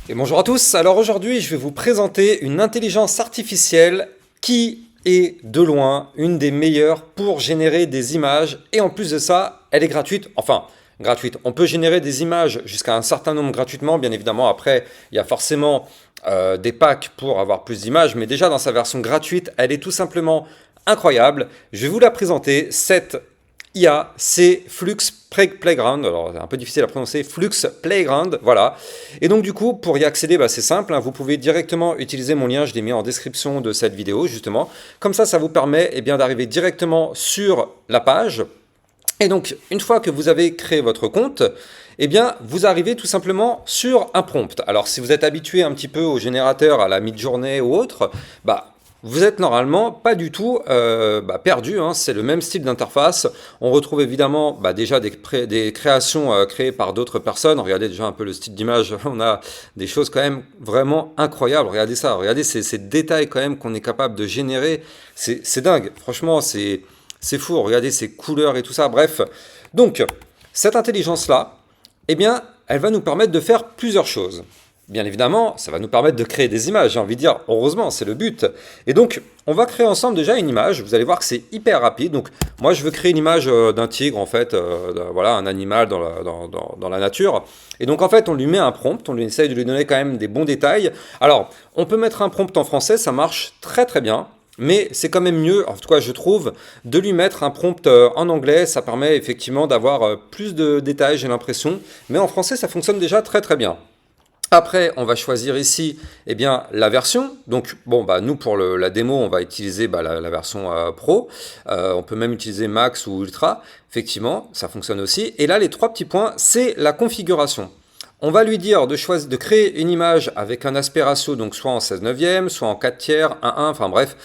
Et bonjour à tous, alors aujourd'hui je vais vous présenter une intelligence artificielle qui est de loin une des meilleures pour générer des images et en plus de ça, elle est gratuite, enfin gratuite. On peut générer des images jusqu'à un certain nombre gratuitement, bien évidemment après il y a forcément des packs pour avoir plus d'images, mais déjà dans sa version gratuite, elle est tout simplement incroyable. Je vais vous la présenter, cette IA, c'est Flux Playground, alors c'est un peu difficile à prononcer, Flux Playground, voilà. Et donc du coup, pour y accéder, c'est simple, hein, vous pouvez directement utiliser mon lien, je l'ai mis en description de cette vidéo, justement. Comme ça vous permet d'arriver directement sur la page. Et donc, une fois que vous avez créé votre compte, vous arrivez tout simplement sur un prompt. Alors, si vous êtes habitué un petit peu au générateur, à la Midjourney ou autre, vous êtes normalement pas du tout perdu, hein. C'est le même style d'interface. On retrouve évidemment déjà des créations créées par d'autres personnes. Regardez déjà un peu le style d'image. On a des choses quand même vraiment incroyables. Regardez ça, regardez ces détails quand même qu'on est capable de générer. C'est dingue, franchement, c'est fou. Regardez ces couleurs et tout ça. Bref, donc cette intelligence-là, elle va nous permettre de faire plusieurs choses. Bien évidemment, ça va nous permettre de créer des images, j'ai envie de dire, heureusement, c'est le but. Et donc, on va créer ensemble déjà une image, vous allez voir que c'est hyper rapide. Donc, moi, je veux créer une image d'un tigre, en fait, voilà, un animal dans la nature. Et donc, en fait, on lui met un prompt, on lui essaye de lui donner quand même des bons détails. Alors, on peut mettre un prompt en français, ça marche très très bien. Mais c'est quand même mieux, en tout cas je trouve, de lui mettre un prompt en anglais. Ça permet effectivement d'avoir plus de détails, j'ai l'impression. Mais en français, ça fonctionne déjà très très bien. Après, on va choisir ici la version. Donc, nous, pour la démo, on va utiliser la version Pro. On peut même utiliser Max ou Ultra. Effectivement, ça fonctionne aussi. Et là, les trois petits points, c'est la configuration. On va lui dire de créer une image avec un aspect ratio, donc soit en 16/9, soit en 4/3, 1/1, enfin bref,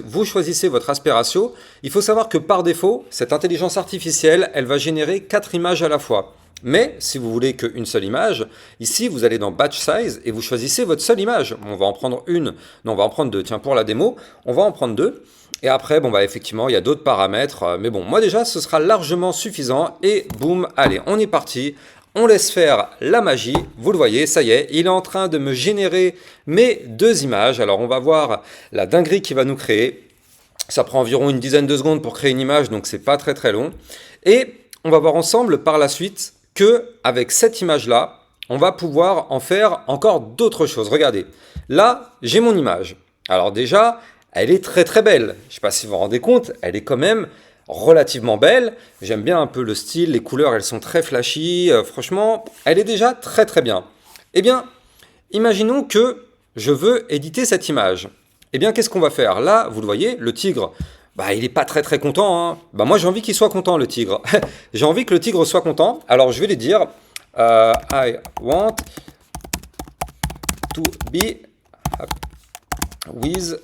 vous choisissez votre aspect ratio. Il faut savoir que par défaut, cette intelligence artificielle, elle va générer 4 images à la fois. Mais si vous voulez qu'une seule image, ici vous allez dans Batch Size et vous choisissez votre seule image. On va en prendre une, non on va en prendre deux, tiens pour la démo, on va en prendre deux. Et après, effectivement, il y a d'autres paramètres. Mais bon, moi déjà, ce sera largement suffisant. Et boum, allez, on est parti. On laisse faire la magie, vous le voyez, ça y est, il est en train de me générer mes deux images. Alors on va voir la dinguerie qu'il va nous créer. Ça prend environ une dizaine de secondes pour créer une image, donc c'est pas très très long. Et on va voir ensemble par la suite que avec cette image-là, on va pouvoir en faire encore d'autres choses. Regardez, là, j'ai mon image. Alors déjà, elle est très très belle. Je ne sais pas si vous vous rendez compte, elle est quand même relativement belle. J'aime bien un peu le style, les couleurs, elles sont très flashy. Franchement, elle est déjà très très bien. Imaginons que je veux éditer cette image. Qu'est-ce qu'on va faire? Là, vous le voyez, le tigre, il n'est pas très très content. Hein. Moi, j'ai envie qu'il soit content, le tigre. J'ai envie que le tigre soit content. Alors, je vais lui dire I want to be with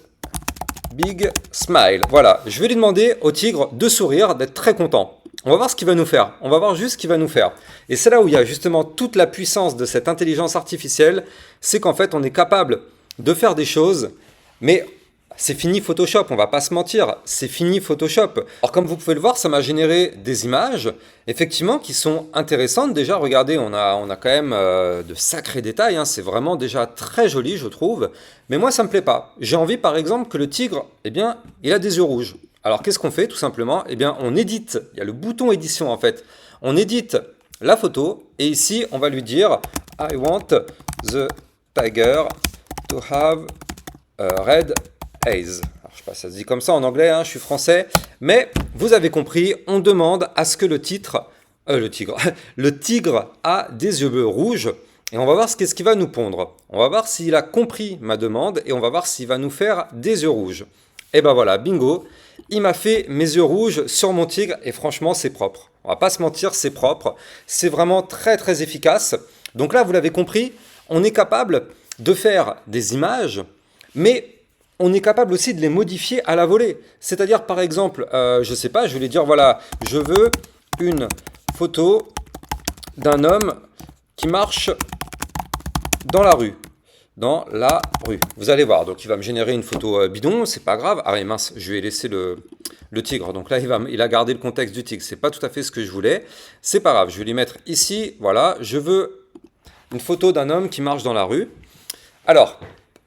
big smile. Voilà, je vais lui demander au tigre de sourire, d'être très content. On va voir ce qu'il va nous faire. On va voir juste ce qu'il va nous faire. Et c'est là où il y a justement toute la puissance de cette intelligence artificielle. C'est qu'en fait, on est capable de faire des choses, mais c'est fini Photoshop, on va pas se mentir, c'est fini Photoshop. Alors comme vous pouvez le voir, ça m'a généré des images, effectivement, qui sont intéressantes. Déjà, regardez, on a quand même de sacrés détails, hein. C'est vraiment déjà très joli, je trouve. Mais moi, ça me plaît pas. J'ai envie, par exemple, que le tigre, il a des yeux rouges. Alors qu'est-ce qu'on fait, tout simplement? On édite, il y a le bouton édition, en fait. On édite la photo, et ici, on va lui dire « I want the tiger to have a red eyes ». Alors, je sais pas, ça se dit comme ça en anglais, hein, je suis français. Mais vous avez compris, on demande à ce que le tigre a des yeux bleus rouges. Et on va voir qu'est-ce qu'il va nous pondre. On va voir s'il a compris ma demande et on va voir s'il va nous faire des yeux rouges. Et voilà, bingo, il m'a fait mes yeux rouges sur mon tigre et franchement, c'est propre. On va pas se mentir, c'est propre. C'est vraiment très très efficace. Donc là, vous l'avez compris, on est capable de faire des images, mais on est capable aussi de les modifier à la volée. C'est-à-dire, par exemple, je sais pas, je vais lui dire, voilà, je veux une photo d'un homme qui marche dans la rue. dans la rue. Vous allez voir, donc il va me générer une photo bidon, c'est pas grave. Ah oui, mince, je lui ai laissé le tigre. Donc là, il a gardé le contexte du tigre. C'est pas tout à fait ce que je voulais. C'est pas grave, je vais lui mettre ici. Voilà, je veux une photo d'un homme qui marche dans la rue. Alors,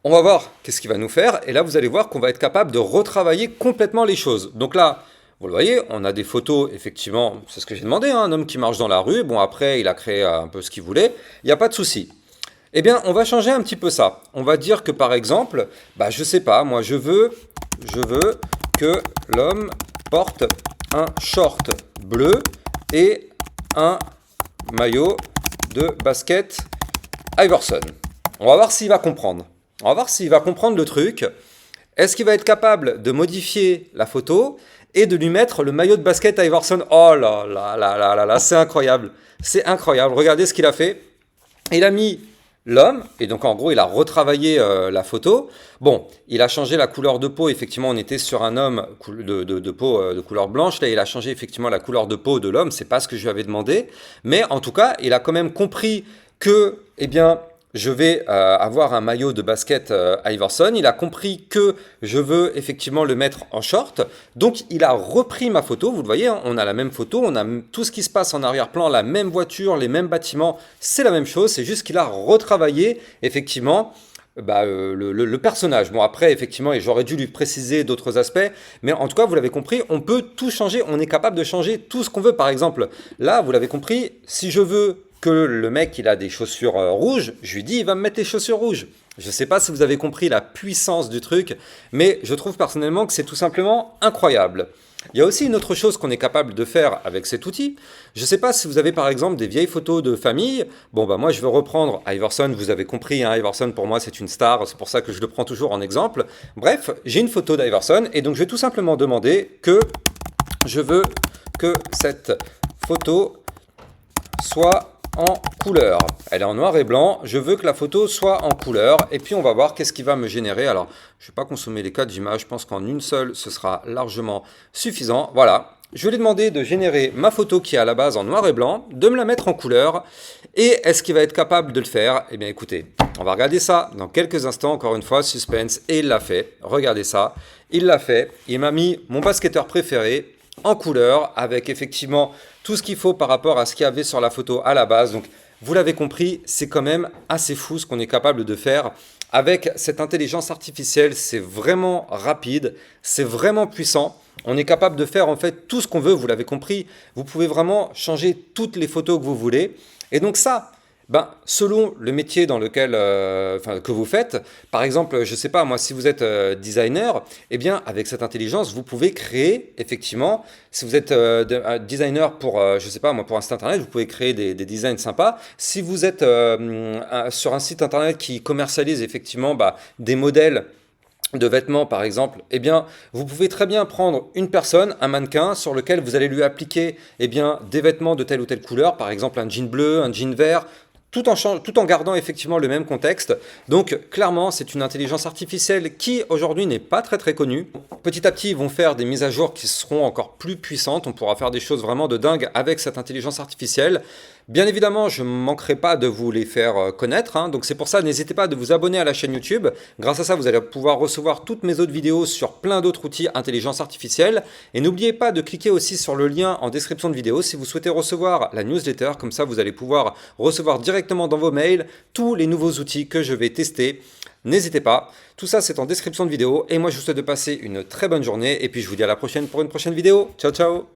on va voir qu'est-ce qu'il va nous faire. Et là, vous allez voir qu'on va être capable de retravailler complètement les choses. Donc là, vous le voyez, on a des photos, effectivement, c'est ce que j'ai demandé, hein, un homme qui marche dans la rue. Bon, après, il a créé un peu ce qu'il voulait. Il n'y a pas de souci. Eh bien, on va changer un petit peu ça. On va dire que, par exemple, je sais pas, moi, je veux que l'homme porte un short bleu et un maillot de basket Iverson. On va voir s'il va comprendre. On va voir s'il va comprendre le truc. Est-ce qu'il va être capable de modifier la photo et de lui mettre le maillot de basket Iverson? Oh là là là là là là, c'est incroyable. C'est incroyable. Regardez ce qu'il a fait. Il a mis l'homme, et donc en gros il a retravaillé la photo. Bon, il a changé la couleur de peau, effectivement on était sur un homme de peau de couleur blanche, là il a changé effectivement la couleur de peau de l'homme, c'est pas ce que je lui avais demandé, mais en tout cas il a quand même compris que, eh bien, je vais avoir un maillot de basket Iverson. Il a compris que je veux effectivement le mettre en short. Donc il a repris ma photo. Vous le voyez, hein, on a la même photo. On a tout ce qui se passe en arrière-plan, la même voiture, les mêmes bâtiments. C'est la même chose. C'est juste qu'il a retravaillé effectivement le personnage. Bon après, effectivement, et j'aurais dû lui préciser d'autres aspects. Mais en tout cas, vous l'avez compris, on peut tout changer. On est capable de changer tout ce qu'on veut. Par exemple, là, vous l'avez compris, si je veux que le mec il a des chaussures rouges, je lui dis il va me mettre les chaussures rouges. Je ne sais pas si vous avez compris la puissance du truc, mais je trouve personnellement que c'est tout simplement incroyable. Il y a aussi une autre chose qu'on est capable de faire avec cet outil. Je ne sais pas si vous avez par exemple des vieilles photos de famille. Bon moi je veux reprendre Iverson, vous avez compris, hein, Iverson pour moi c'est une star, c'est pour ça que je le prends toujours en exemple. Bref, j'ai une photo d'Iverson et donc je vais tout simplement demander que je veux que cette photo soit en couleur. Elle est en noir et blanc. Je veux que la photo soit en couleur. Et puis, on va voir qu'est-ce qui va me générer. Alors, je ne vais pas consommer les 4 images. Je pense qu'en une seule, ce sera largement suffisant. Voilà. Je vais lui demander de générer ma photo qui est à la base en noir et blanc, de me la mettre en couleur. Et est-ce qu'il va être capable de le faire? Eh bien, écoutez, on va regarder ça dans quelques instants. Encore une fois, suspense. Et il l'a fait. Regardez ça. Il l'a fait. Il m'a mis mon basketteur préféré en couleur avec effectivement tout ce qu'il faut par rapport à ce qu'il y avait sur la photo à la base. Donc vous l'avez compris, c'est quand même assez fou ce qu'on est capable de faire avec cette intelligence artificielle. C'est vraiment rapide, c'est vraiment puissant. On est capable de faire en fait tout ce qu'on veut, vous l'avez compris. Vous pouvez vraiment changer toutes les photos que vous voulez. Et donc ça, selon le métier dans lequel que vous faites, par exemple, je ne sais pas, moi, si vous êtes designer, eh bien, avec cette intelligence, vous pouvez créer, effectivement, si vous êtes designer pour, je ne sais pas, moi, pour un site internet, vous pouvez créer des designs sympas. Si vous êtes sur un site internet qui commercialise, effectivement, des modèles de vêtements par exemple, eh bien, vous pouvez très bien prendre une personne, un mannequin, sur lequel vous allez lui appliquer des vêtements de telle ou telle couleur, par exemple un jean bleu, un jean vert, tout en gardant effectivement le même contexte. Donc clairement, c'est une intelligence artificielle qui aujourd'hui n'est pas très très connue. Petit à petit, ils vont faire des mises à jour qui seront encore plus puissantes. On pourra faire des choses vraiment de dingue avec cette intelligence artificielle. Bien évidemment, je ne manquerai pas de vous les faire connaître, hein. Donc c'est pour ça, n'hésitez pas de vous abonner à la chaîne YouTube. Grâce à ça, vous allez pouvoir recevoir toutes mes autres vidéos sur plein d'autres outils intelligence artificielle. Et n'oubliez pas de cliquer aussi sur le lien en description de vidéo si vous souhaitez recevoir la newsletter. Comme ça, vous allez pouvoir recevoir directement dans vos mails tous les nouveaux outils que je vais tester. N'hésitez pas, tout ça c'est en description de vidéo. Et moi, je vous souhaite de passer une très bonne journée. Et puis, je vous dis à la prochaine pour une prochaine vidéo. Ciao, ciao!